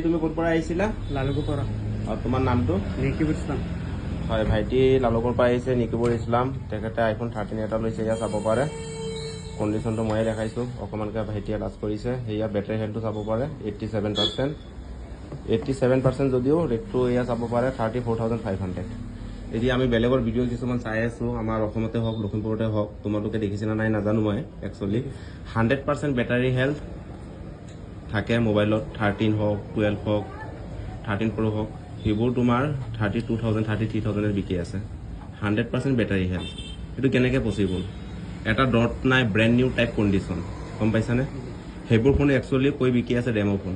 তুমি ক'ৰ পৰা আহিছিলা? লালুকৰ পৰা। তোমাৰ নামটো? নিকিবুৰ ইছলাম। হয়, ভাইটি লালুকৰ পৰা আহিছে, নিকিবুৰ ইছলাম। তেখেতে আইফোন 13 এটা লৈছে, এয়া চাব পাৰে। কণ্ডিশ্যনটো ময়ে দেখাইছোঁ, অকণমানকৈ ভাইটিয়ে লাজ কৰিছে। সেয়া বেটাৰী হেল্থটো চাব পাৰে 87%। 87% যদিও ৰেটটো এয়া চাব পাৰে 34,500। এতিয়া আমি বেলেগৰ ভিডিঅ' কিছুমান চাই আছোঁ, আমাৰ অসমতে হওক লখিমপুৰতে হওক, তোমালোকে দেখিছে না নাই নাজানো মই একচুৱেলি। 100% বেটাৰী হেল্থ থাকে মোবাইলত, 13 হওক 12 হওক 13 প্ৰ' হওক, সেইবোৰ তোমাৰ 32,000 33,000 বিকি আছে। 100% বেটাৰী হেল্থ, এইটো কেনেকৈ পচিবল? এটা ডট নাই, ব্ৰেণ্ড নিউ টাইপ কণ্ডিশ্যন, গম পাইছানে? সেইবোৰ ফোন একচুৱেলি কৈ বিকি আছে demo phone.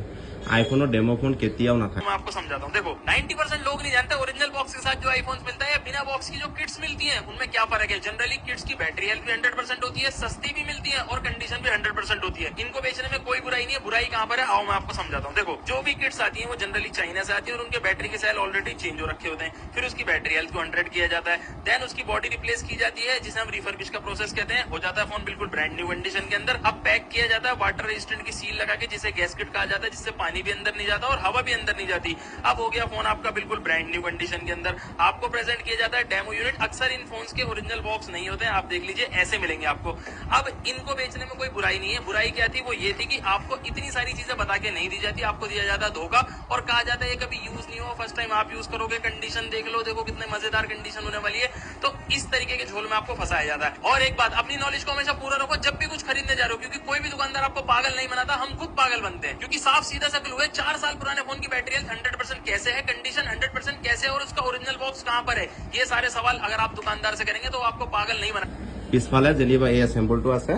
IPhone demo phone केतियाও ना था। मैं आपको समझाता हूँ, देखो 90% लोग नहीं जानते ओरिजिनल बॉक्स के साथ जो आईफोन मिलता है या बिना बॉक्स की जो किट्स मिलती हैं उनमें क्या फर्क है। जनरली किट्स की बैटरी हेल्थ भी 100% होती है, सस्ती भी मिलती है और कंडीशन भी 100% होती है। इनको बेचने में कोई बुराई नहीं है। बुराई कहाँ पर है, आओ मैं आपको समझाता हूँ। देखो जो भी किट्स आती है वो जनरली चाइना से आती है और उनके बैटरी के सेल ऑलरेडी चेंज हो रखे होते हैं। फिर उसकी बैटरी हेल्थ को 100 किया जाता है, देन उसकी बॉडी रिप्लेस की जाती है, जिसे हम रिफर्बिश का प्रोसेस कहते हैं। हो जाता है फोन बिल्कुल ब्रांड न्यू कंडीशन के अंदर। अब पैक किया जाता है वाटर रेजिस्टेंट की सील लगा के, जिसे गैसकेट कहा जाता है, जिससे पानी भी अंदर नहीं जाता और हवा भी अंदर नहीं जाती। अब हो गया फोन आपका बिल्कुल ब्रांड न्यू कंडीशन के अंदर। आपको प्रेजेंट किया जाता है डेमो यूनिट। अक्सर इन फोन्स के ओरिजिनल बॉक्स नहीं होते हैं, आप देख लीजिए ऐसे मिलेंगे आपको। अब इनको बेचने में कोई बुराई नहीं है। बुराई क्या थी, वो ये थी कि आपको इतनी सारी चीजें बता के नहीं दी जाती, आपको दिया जाता है धोखा और कहा जाता है ये कभी यूज नहीं हो, फर्स्ट टाइम आप यूज करोगे, कंडीशन देख लो, देखो कितने मजेदार कंडीशन होने वाली है। तो इस तरीके के झोल में आपको फंसाया जाता है। और एक बात, अपनी नॉलेज को हमेशा पूरा रखो जब भी कुछ खरीदने जा रहे हो, क्योंकि कोई भी दुकानदार आपको पागल नहीं बनाता, हम खुद पागल बनते हैं। क्योंकि साफ सीधा सा क्लू है, 4 साल पुराने फोन की बैटरी हेल्थ 100% कैसे है, कंडीशन 100% कैसे है और उसका ओरिजिनल बॉक्स कहां पर है, ये सारे सवाल अगर आप दुकानदार से करेंगे तो वो आपको पागल नहीं बना। পিছফালে যেনিবা এই চেম্পলটো আছে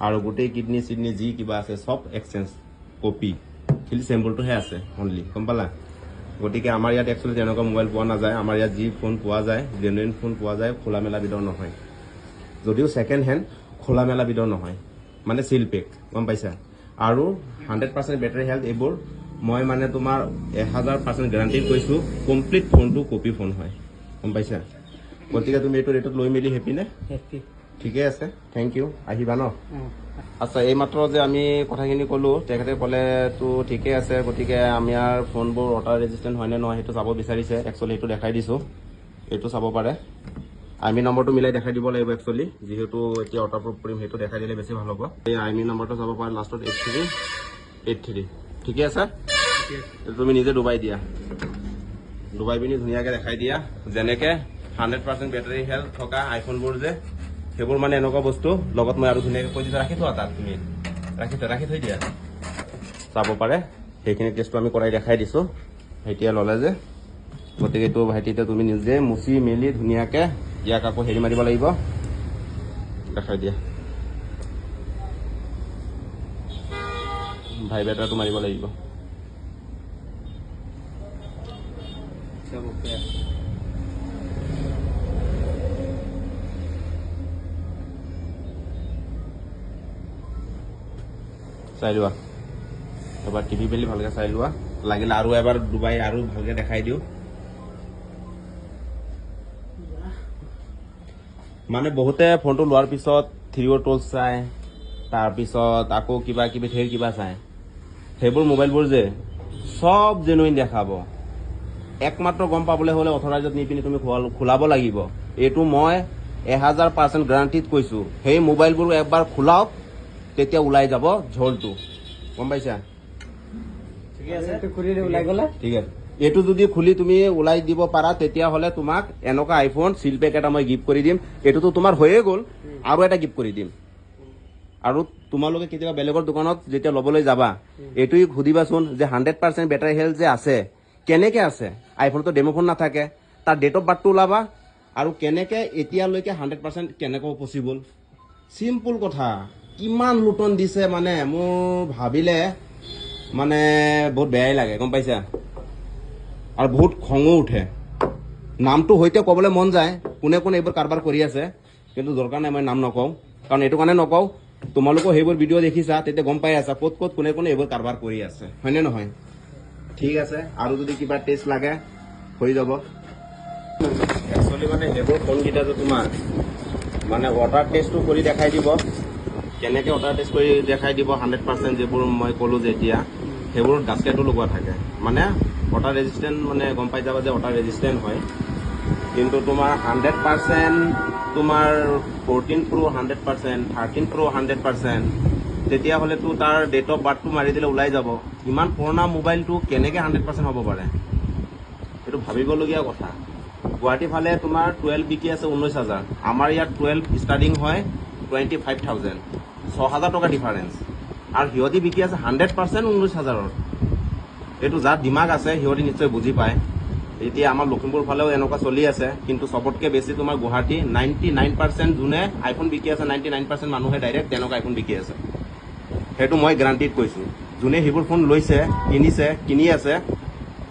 আৰু গোটেই কিডনি চিডনি যি কিবা আছে চব এক্সচেঞ্জ কপি, খালি চেম্পলটোহে আছে অনলি, গম পালা? গতিকে আমাৰ ইয়াত একচুৱেলি তেনেকুৱা মোবাইল পোৱা নাযায়। আমাৰ ইয়াত যি ফোন পোৱা যায়, জেনুইন ফোন পোৱা যায়, খোলা মেলা বিধৰ নহয়। যদিও ছেকেণ্ড হেণ্ড খোলা মেলা বিধৰ নহয়, মানে চিল পেক, গম পাইছা? আৰু 100% বেটাৰী হেল্থ এইবোৰ মই মানে তোমাৰ 1000% গেৰাণ্টি কৈছোঁ, কমপ্লিট ফোনটো কপি ফোন হয়, গম পাইছা? গতিকে তুমি এইটো ৰেটত লৈ মেলি হেপি নে? ঠিকে আছে, থেংক ইউ। আহিবা ন? আচ্ছা, এইমাত্ৰ যে আমি কথাখিনি ক'লোঁ, তেখেতে ক'লেতো ঠিকে আছে। গতিকে আমাৰ ফোনবোৰ ৱাটাৰ ৰেজিষ্টেণ্ট হয়নে নহয় সেইটো চাব বিচাৰিছে। একচুৱেলি সেইটো দেখাই দিছোঁ, এইটো চাব পাৰে। আইমি নম্বৰটো মিলাই দেখাই দিব লাগিব একচুৱেলি, যিহেতু এতিয়া ৱাটাৰপ্ৰুফ কৰিম, সেইটো দেখাই দিলে বেছি ভাল হ'ব। এই আইমি নম্বৰটো চাব পাৰে লাষ্টত 8383। ঠিকে আছে, তুমি নিজে ডুবাই দিয়া, ডুবাই পিনি ধুনীয়াকৈ দেখাই দিয়া। যেনেকৈ 100% বেটাৰী হেল্থ থকা আইফোনবোৰ যে, সেইবোৰ মানে এনেকুৱা বস্তু লগত মই আৰু ধুনীয়াকৈ কৈ দিছোঁ, ৰাখি থোৱা তাত, তুমি ৰাখি থৈ দিয়া, চাব পাৰে। সেইখিনি টেষ্টটো আমি কৰাই দেখাই দিছোঁ, ভাইটিয়ে ল'লে যে। গতিকে এইটো ভাইটিতে তুমি নিজে মুচি মেলি ধুনীয়াকৈ ইয়াক আকৌ হেৰি মাৰিব লাগিব, দেখাই দিয়া। ভাইব্ৰেটাৰটো মাৰিব লাগিব। চাই লোৱা এবাৰ, টিভি পেলি ভালকৈ চাই লোৱা, লাগিলে আৰু এবাৰ ডুবাই আৰু ভালকৈ দেখাই দিওঁ। মানে বহুতে ফোনটো লোৱাৰ পিছত 3O টুলছ চায়, তাৰপিছত আকৌ কিবা কিবি ঢেৰ কিবা চায়। সেইবোৰ মোবাইলবোৰ যে চব জেনুইন দেখাব। একমাত্ৰ গম পাবলৈ হ'লে অথৰাইজত নি পিনি তুমি খোলাব লাগিব। এইটো মই 1000% গেৰাণ্টিত কৈছোঁ। সেই মোবাইলবোৰ একবাৰ খোলাওক, তেতিয়া ওলাই যাব ঝোলটো, গম পাইছা? ঠিক আছে, এইটো যদি খুলি তুমি ওলাই দিব পাৰা, তেতিয়াহ'লে তোমাক এনেকুৱা আইফোন চিল পেক এটা মই গিফ্ট কৰি দিম। এইটোতো তোমাৰ হৈয়ে গ'ল, আৰু এটা গিফ্ট কৰি দিম। আৰু তোমালোকে কেতিয়াবা বেলেগৰ দোকানত যেতিয়া ল'বলৈ যাবা, এইটোৱে সুধিবাচোন যে 100% বেটাৰী হেল্থ যে আছে, কেনেকৈ আছে? আইফোনতো ডেমো ফোন নাথাকে, তাৰ ডেট অফ বাৰ্থটো ওলাবা, আৰু কেনেকৈ এতিয়ালৈকে 100% কেনেকৈ পচিবল। চিম্পুল কথা, কিমান লুটন দিছে মানে মোৰ ভাবিলে মানে বহুত বেয়াই লাগে, গম পাইছা? আৰু বহুত খঙো উঠে। নামটো সৈতে ক'বলৈ মন যায়, কোনে কোনে এইবোৰ কাৰবাৰ কৰি আছে, কিন্তু দৰকাৰ নাই মই নাম নকওঁ। কাৰণ এইটো কাৰণে নকওঁ, তোমালোকেও সেইবোৰ ভিডিঅ' দেখিছা, তেতিয়া গম পাই আছা ক'ত ক'ত কোনে কোনে এইবোৰ কাৰবাৰ কৰি আছে, হয়নে নহয়? ঠিক আছে, আৰু যদি কিবা টেষ্ট লাগে হৈ যাব। একচুৱেলি মানে সেইবোৰ ফোনকেইটা যে তোমাৰ মানে ৱাটাৰ টেষ্টটো কৰি দেখাই দিব, কেনেকৈ ৱাটাৰ টেষ্ট কৰি দেখাই দিব 100% যিবোৰ মই ক'লোঁ যে এতিয়া সেইবোৰত গাস্কেটো লগোৱা থাকে, মানে ৱাটাৰ ৰেজিষ্টেণ্ট, মানে গম পাই যাবা যে ৱাটাৰ ৰেজিষ্টেণ্ট হয়। কিন্তু তোমাৰ 100% তোমাৰ 14 Pro 100%, 13 Pro 100%, তেতিয়াহ'লেতো তাৰ ডেট অফ বাৰ্থটো মাৰি দিলে ওলাই যাব। ইমান পুৰণা মোবাইলটো কেনেকৈ 100% হ'ব পাৰে, সেইটো ভাবিবলগীয়া কথা। গুৱাহাটী ফালে তোমাৰ 12 বিকি আছে 19,000, আমাৰ ইয়াত 12 ষ্টাৰ্টিং হয় 25,000, 6,000 টকা ডিফাৰেঞ্চ। আৰু সিহঁতি বিকি আছে 100% 19,000ত। এইটো যাৰ দিমাগ আছে সিহঁতি নিশ্চয় বুজি পায়। এতিয়া আমাৰ লখিমপুৰ ফালেও এনেকুৱা চলি আছে, কিন্তু চবতকৈ বেছি তোমাৰ গুৱাহাটী 99% যোনে আইফোন বিকি আছে, 99% মানুহে ডাইৰেক্ট তেনেকুৱা আইফোন বিকি আছে। সেইটো মই গ্যাৰাণ্টিত কৈছোঁ। যোনে সেইবোৰ ফোন লৈছে, কিনি আছে,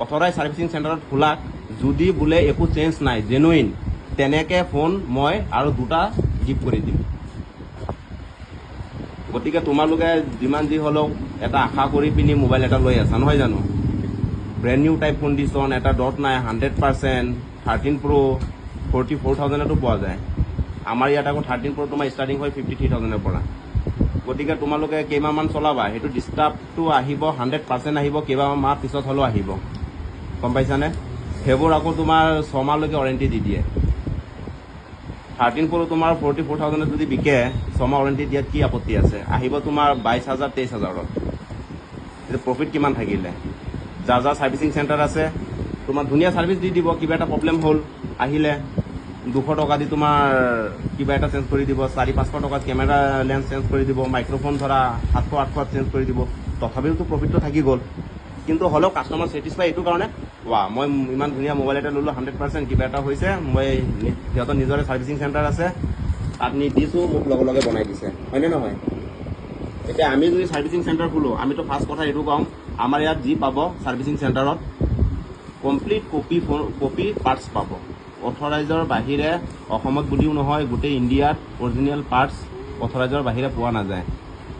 অথৰাইজ ছাৰ্ভিচিং চেণ্টাৰত খোলাক, যদি বোলে একো চেঞ্জ নাই, জেনুইন, তেনেকৈ ফোন মই আৰু 2টা গিফ্ট কৰি দিম। গতিকে তোমালোকে যিমান যি হ'লেও এটা আশা কৰি পিনি মোবাইল এটা লৈ আছা, নহয় জানো? ব্ৰেণ্ড নিউ টাইপ কণ্ডিশ্যন, এটা ডট নাই, 100%, 13 Pro 44,000তো পোৱা যায়। আমাৰ ইয়াত আকৌ 13 Pro তোমাৰ ষ্টাৰ্টিং হয় 53,000ৰ পৰা। গতিকে তোমালোকে কেইমাহমান চলাবা, সেইটো ডিষ্টাৰ্বটো আহিব, 100% আহিব, কেইবামাহ পিছত হ'লেও আহিব, গম পাইছানে? সেইবোৰ আকৌ তোমাৰ 6 মাহলৈকে ৱাৰেণ্টি দি দিয়ে। 13 Pro তোমাৰ 44,000 যদি বিকে, 6 মাহ ৱাৰেণ্টি দিয়াত কি আপত্তি আছে? আহিব তোমাৰ 22,000, 23,000ত। এতিয়া প্ৰফিট কিমান থাকিলে? যাৰ ছাৰ্ভিচিং চেণ্টাৰ আছে, তোমাৰ ধুনীয়া ছাৰ্ভিচ দি দিব। কিবা এটা প্ৰব্লেম হ'ল, আহিলে 200 টকা দি তোমাৰ কিবা এটা চেঞ্জ কৰি দিব, 400-500 টকাত কেমেৰা লেন্স চেঞ্জ কৰি দিব, মাইক্ৰফোন ধৰা 700-800 চেঞ্জ কৰি দিব। তথাপিওতো প্ৰফিটটো থাকি গ'ল। কিন্তু হ'লেও কাষ্টমাৰ ছেটিছফাই এইটো কাৰণে, মই ইমান ধুনীয়া মোবাইল এটা ল'লোঁ, 100%, কিবা এটা হৈছে, মই সিহঁতৰ নিজৰে ছাৰ্ভিচিং চেণ্টাৰ আছে, তাত নি দিছোঁ, মোক লগে লগে বনাই দিছে, হয়নে নহয়? এতিয়া আমি যদি ছাৰ্ভিচিং চেণ্টাৰ খোলোঁ, আমিতো ফাৰ্ষ্ট কথা এইটো ক'ম, আমাৰ ইয়াত যি পাব ছাৰ্ভিচিং চেণ্টাৰত কমপ্লিট কপি পাৰ্টছ পাব। অথৰাইজৰ বাহিৰে অসমত বুলিও নহয়, গোটেই ইণ্ডিয়াত অৰিজিনেল পাৰ্টছ অথৰাইজৰ বাহিৰে পোৱা নাযায়।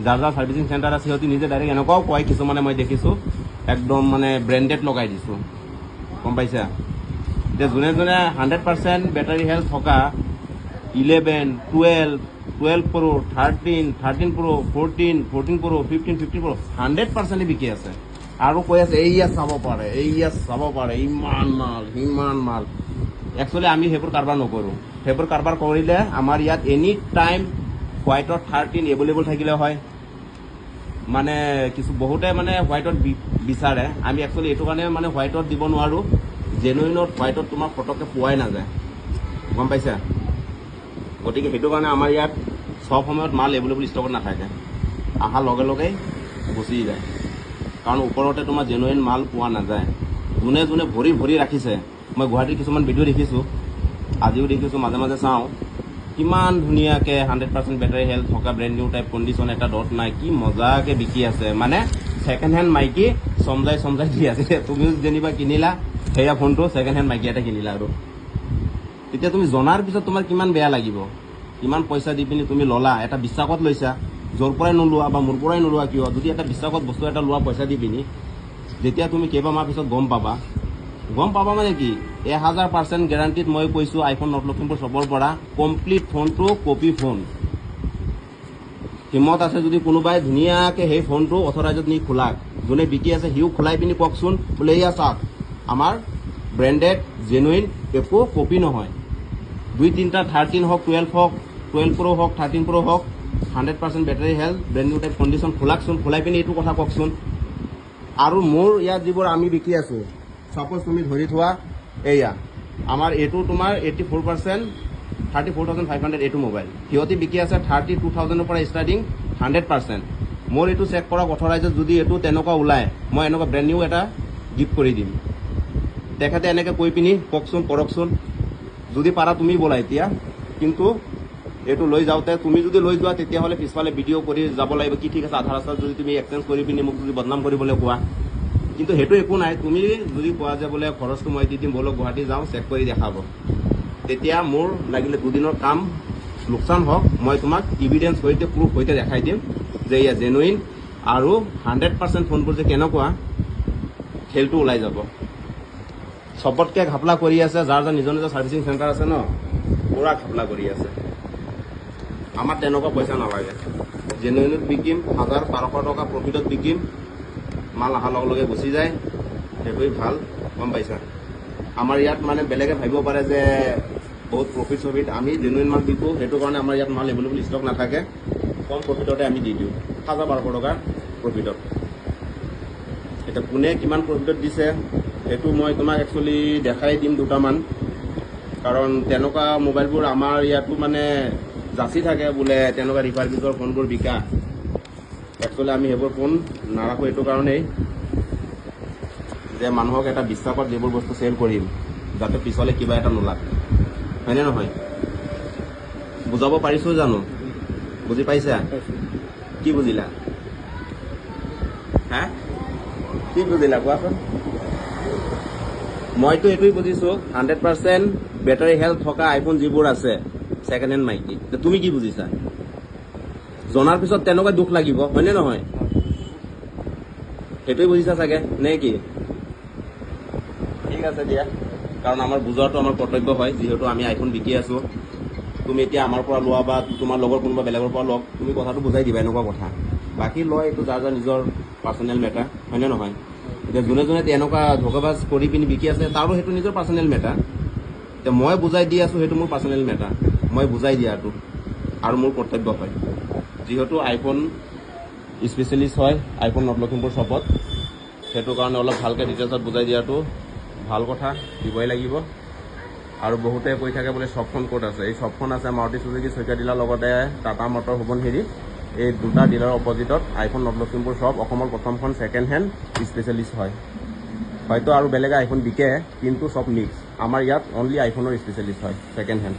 যাৰ ছাৰ্ভিচিং চেণ্টাৰ আছে সিহঁতি নিজে ডাইৰেক্ট এনেকুৱাও কয়, কিছুমানে মই দেখিছোঁ, একদম মানে ব্ৰেণ্ডেড লগাই দিছোঁ, গম পাইছা? এতিয়া যোনে 100% বেটাৰী হেল্থ থকা 11, 12 Pro, 13 Pro, 14 Pro, 15 Pro 100% বিকি আছে। আৰু কৈ আছে এইয়া চাব পাৰে, ইমান মাল, সিমান মাল। একচুৱেলি আমি সেইবোৰ কাৰবাৰ নকৰোঁ। সেইবোৰ কাৰবাৰ কৰিলে আমাৰ ইয়াত এনি টাইম হোৱাইটত 13 এভেইলেবল থাকিলে হয়। মানে বহুতে মানে হোৱাইটত বিচাৰে, আমি একচুৱেলি এইটো কাৰণে মানে হোৱাইটত দিব নোৱাৰোঁ, জেনুইনত হোৱাইটত তোমাৰ ফটককৈ পোৱাই নাযায়, গম পাইছা? গতিকে সেইটো কাৰণে আমাৰ ইয়াত চব সময়ত মাল এভেইলেবল ষ্টকত নাথাকে, অহাৰ লগে লগেই গুচি যায়। কাৰণ ওপৰতে তোমাৰ জেনুইন মাল পোৱা নাযায়। যোনে ভৰি ৰাখিছে, মই গুৱাহাটীৰ কিছুমান ভিডিঅ' দেখিছোঁ, আজিও দেখিছোঁ, মাজে মাজে চাওঁ, কিমান ধুনীয়াকৈ 100% বেটাৰী হেল্থ থকা ব্ৰেণ্ড নিউ টাইপ কণ্ডিশ্যন, এটা ডট নাই, কি মজাকৈ বিকি আছে। মানে ছেকেণ্ড হেণ্ড মাইকী চমজাই দি আছে। তুমিও যেনিবা কিনিলা সেয়া ফোনটো, ছেকেণ্ড হেণ্ড মাইকী এটা কিনিলা, আৰু তেতিয়া তুমি জনাৰ পিছত তোমাৰ কিমান বেয়া লাগিব। কিমান পইচা দি পিনি তুমি ল'লা, এটা বিশ্বাসত লৈছা, য'ৰ পৰাই নোলোৱা বা মোৰ পৰাই নোলোৱা কিয়, যদি এটা বিশ্বাসত বস্তু এটা লোৱা পইচা দি পিনি, যেতিয়া তুমি কেইবামাহ পিছত গম পাবা মানে কি, 1000% গেৰাণ্টিত মই কৈছোঁ, আইফোন নৰ্থ লখিমপুৰ শ্বপৰ পৰা কমপ্লিট ফোনটো কপি ফোন। হিম্মত আছে যদি কোনোবাই ধুনীয়াকৈ সেই ফোনটো অথৰাইজত নি খোলাক, যোনে বিকি আছে সিও খোলাই পিনি কওকচোন, বোলে এয়া চাওক আমাৰ ব্ৰেণ্ডেড জেনুইন, একো কপি নহয়। 2-3টা 13 হওক, 12 Pro হওক, 13 Pro হওক, 100% battery health, brand new type condition, খোলাকচোন, খোলাই পিনি এইটো কথা কওকচোন। আৰু মোৰ ইয়াত যিবোৰ আমি বিকি আছোঁ, ছাপ'জ তুমি ধৰি থোৱা এয়া আমাৰ এইটো তোমাৰ 84%, 34,500 এইটো মোবাইল, সিহঁতি বিকি আছে 32,000ৰ পৰা ষ্টাৰ্টিং 100%। মোৰ এইটো চেক কৰক অথৰাইজত, যদি এইটো তেনেকুৱা ওলায়, মই এনেকুৱা ব্ৰেণ্ড নিউ এটা গিফ্ট কৰি দিম। তেখেতে এনেকৈ কৈ পিনি কওকচোন, কৰকচোন, যদি পাৰা তুমি ব'লা এতিয়া। কিন্তু এইটো লৈ যাওঁতে তুমি যদি লৈ যোৱা, তেতিয়াহ'লে পিছফালে ভিডিঅ' কৰি যাব লাগিব, কি ঠিক আছে আধা ৰাস্তাত যদি তুমি এক্সচেঞ্জ কৰি পিনি মোক যদি বদনাম কৰিবলৈ কোৱা, কিন্তু সেইটো একো নাই। তুমি যদি কোৱা যে বোলে খৰচটো মই দি দিম, ব'লক গুৱাহাটী যাওঁ, চেক কৰি দেখাব, তেতিয়া মোৰ লাগিলে 2 দিনৰ কাম লোকচান হওক, মই তোমাক ইভিডেঞ্চ সৈতে, প্ৰুফ সৈতে দেখাই দিম যে এয়া জেনুইন, আৰু 100% ফোনবোৰ যে কেনেকুৱা খেলটো ওলাই যাব। চবতকৈ ঘাপলা কৰি আছে যাৰ নিজৰ ছাৰ্ভিচিং চেণ্টাৰ আছে ন, পুৰা ঘাপলা কৰি আছে। আমাৰ তেনেকুৱা পইচা নালাগে, জেনুইনত বিকিম, 1000-1200 টকা প্ৰফিটত বিকিম, মাল অহাৰ লগে লগে গুচি যায়, সেইটোৱে ভাল, গম পাইছা। আমাৰ ইয়াত মানে বেলেগে ভাবিব পাৰে যে বহুত প্ৰফিট চফিট, আমি জেনুইন মাল বিকোঁ, সেইটো কাৰণে আমাৰ ইয়াত মাল এভেইলেবল ষ্টক নাথাকে, কম প্ৰফিটতে আমি দি দিওঁ, 1,000-1,200 টকাৰ প্ৰফিটত। এতিয়া কোনে কিমান প্ৰফিটত দিছে সেইটো মই তোমাক একচুৱেলি দেখাই দিম দুটামান, কাৰণ তেনেকুৱা মোবাইলবোৰ আমাৰ ইয়াতো মানে যাচি থাকে বোলে তেনেকুৱা ৰিফাৰ্বিছৰ ফোনবোৰ বিকা। একচুৱেলি আমি সেইবোৰ ফোন নাৰাখোঁ এইটো কাৰণেই যে মানুহক এটা বিশ্বাসত যিবোৰ বস্তু চেল কৰিম যাতে পিছলৈ কিবা এটা নোলায়, হয়নে নহয়? বুজাব পাৰিছোঁ জানো? বুজি পাইছা? কি বুজিলা? হা, কি বুজিলা কোৱাচোন? মইতো এইটোৱে বুজিছোঁ 100% বেটাৰী হেল্থ থকা আইফোন যিবোৰ আছে ছেকেণ্ড হেণ্ড মাইকি, তুমি কি বুজিছা? জনাৰ পিছত তেনেকুৱা দুখ লাগিব, হয়নে নহয়? সেইটোৱে বুজিছা চাগে নে কি? ঠিক আছে দিয়া, কাৰণ আমাৰ বুজোৱাটো আমাৰ কৰ্তব্য হয়, যিহেতু আমি আইফোন বিকি আছোঁ। তুমি এতিয়া আমাৰ পৰা লোৱা বা তোমাৰ লগৰ কোনোবা বেলেগৰ পৰা লওক, তুমি কথাটো বুজাই দিবা, এনেকুৱা কথা। বাকী লয় এইটো যাৰ যাৰ নিজৰ পাৰ্চনেল মেটাৰ, হয়নে নহয়? এতিয়া যোনে যোনে এনেকুৱা ধোকাবাজ কৰি পিনি বিকি আছে তাৰো সেইটো নিজৰ পাৰ্চনেল মেটাৰ। এতিয়া মই বুজাই দি আছোঁ, সেইটো মোৰ পাৰ্চনেল মেটাৰ, মই বুজাই দিয়াটো আৰু মোৰ কৰ্তব্য হয়, যিহেতু আইফোন স্পেচিয়েলিষ্ট হয় আইফোন নৰ্থ লখিমপুৰ শ্বপত, সেইটো কাৰণে অলপ ভালকৈ ডিটেইলছত বুজাই দিয়াটো ভাল কথা, দিবই লাগিব। আৰু বহুতে কৈ থাকে বোলে শ্বপখন ক'ত আছে, এই শ্বপখন আছে মাৰুতি চুজুকি শইকীয়া ডিলাৰ লগতে টাটা মটৰ সোৱণশিৰি, এই দুটা ডিলাৰৰ অপজিটত আইফোন নৰ্থ লখিমপুৰ শ্বপ, অসমৰ প্ৰথমখন ছেকেণ্ড হেণ্ড স্পেচিয়েলিষ্ট হয়। হয়তো আৰু বেলেগে আইফোন বিকে কিন্তু চব মিক্স, আমাৰ ইয়াত অনলি আইফোনৰ স্পেচিয়েলিষ্ট হয় ছেকেণ্ড হেণ্ড।